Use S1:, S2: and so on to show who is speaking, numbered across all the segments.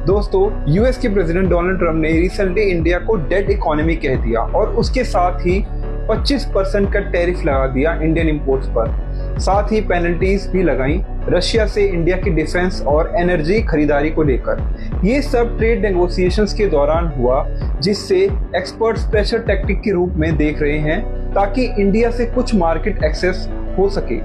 S1: दोस्तों, यूएस के president Donald Trump ने रिसेंटली इंडिया को डेड इकोनॉमी कह दिया और उसके साथ ही 25% का टैरिफ लगा दिया इंडियन इंपोर्ट्स पर। साथ ही पेनल्टीज भी लगाई रशिया से इंडिया की डिफेंस और एनर्जी खरीदारी को लेकर। ये सब ट्रेड नेगोशिएशंस के दौरान हुआ, जिससे एक्सपर्ट्स प्रेशर टैक्टिक के रूप में देख रहे हैं ताकि इंडिया से कुछ मार्केट एक्सेस हो सके।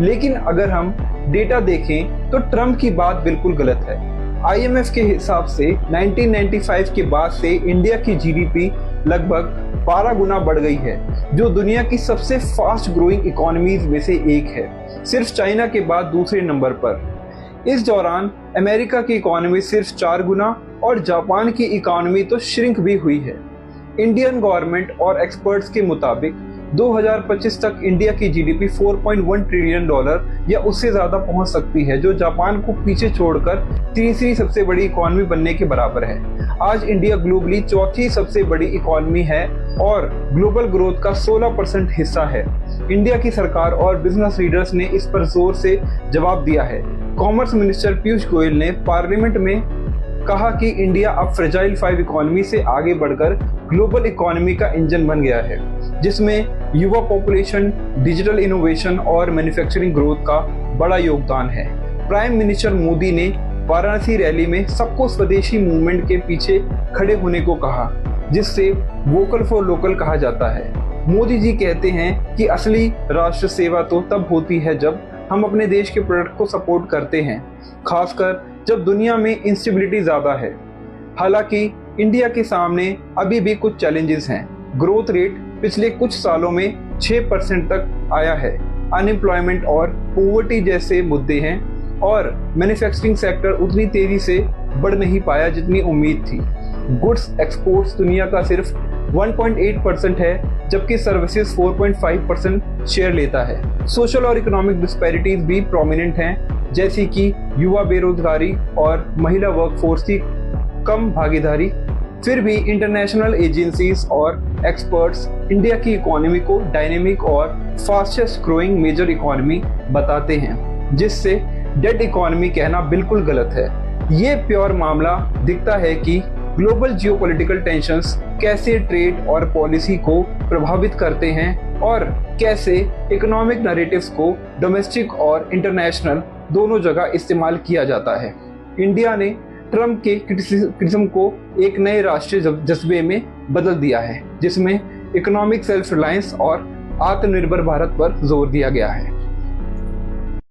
S1: लेकिन अगर हम डेटा देखें तो ट्रंप की बात बिल्कुल गलत है। IMF के हिसाब से 1995 के बाद से इंडिया की जीडीपी लगभग 12 गुना बढ़ गई है, जो दुनिया की सबसे फास्ट ग्रोइंग इकोनॉमीज में से एक है, सिर्फ चाइना के बाद दूसरे नंबर पर। इस दौरान अमेरिका की इकोनॉमी सिर्फ 4 गुना और जापान की इकोनॉमी तो श्रिंक भी हुई है। इंडियन गवर्नमेंट और एक्सपर्ट्स के मुताबिक 2025 तक इंडिया की जीडीपी $4.1 ट्रिलियन या उससे ज्यादा पहुंच सकती है, जो जापान को पीछे छोड़कर तीसरी सबसे बड़ी इकोनॉमी बनने के बराबर है। आज इंडिया ग्लोबली चौथी सबसे बड़ी इकोनॉमी है और ग्लोबल ग्रोथ का 16% हिस्सा है। इंडिया की सरकार और बिजनेस लीडर्स ने इस पर जोर से जवाब दिया है। कॉमर्स मिनिस्टर पीयूष गोयल ने पार्लियामेंट में कहा कि इंडिया अब फ्रेजाइल 5 इकोनॉमी से आगे बढ़कर ग्लोबल इकोनॉमी का इंजन बन गया है, जिसमें युवा पॉपुलेशन, डिजिटल इनोवेशन और मैन्युफैक्चरिंग ग्रोथ का बड़ा योगदान है। प्राइम मिनिस्टर मोदी ने वाराणसी रैली में सबको स्वदेशी मूवमेंट के पीछे खड़े होने को कहा, जिससे वोकल फॉर लोकल कहा जाता है। मोदी जी कहते हैं कि असली राष्ट्र सेवा तो तब होती है जब हम अपने देश के प्रोडक्ट को सपोर्ट करते हैं, खासकर जब दुनिया में इंस्टेबिलिटी ज्यादा है। हालांकि इंडिया के सामने अभी भी कुछ चैलेंजेस हैं। ग्रोथ रेट पिछले कुछ सालों में 6% तक आया है। अनएम्प्लॉयमेंट और पॉवर्टी जैसे मुद्दे हैं और मैन्युफैक्चरिंग सेक्टर उतनी तेजी से बढ़ नहीं पाया जितनी उम्मीद थी। गुड्स एक्सपोर्ट्स दुनिया का सिर्फ 1.8% है, जबकि सर्विसेज 4.5% शेयर लेता है। सोशल और इकोनॉमिक डिस्पैरिटीज भी प्रोमिनेंट हैं, जैसे कि युवा बेरोजगारी और महिला वर्कफोर्स की कम भागीदारी। फिर भी इंटरनेशनल एजेंसीज और एक्सपर्ट्स इंडिया की इकोनॉमी को डायनेमिक और फास्टेस्ट ग्रोइंग मेजर इकोनॉमी बताते हैं, जिससे डेड इकोनॉमी कहना बिल्कुल गलत है। ये प्योर मामला दिखता है कि ग्लोबल जियोपॉलिटिकल टेंशंस कैसे ट्रेड और पॉलिसी को प्रभावित करते हैं और कैसे इकोनॉमिक नैरेटिव्स को डोमेस्टिक और इंटरनेशनल दोनों जगह इस्तेमाल किया जाता है। इंडिया ने ट्रंप के क्रिटिसिज्म को एक नए राष्ट्रीय जज्बे में बदल दिया है, जिसमें इकोनॉमिक सेल्फ रिलायंस और आत्मनिर्भर भारत पर जोर दिया गया है।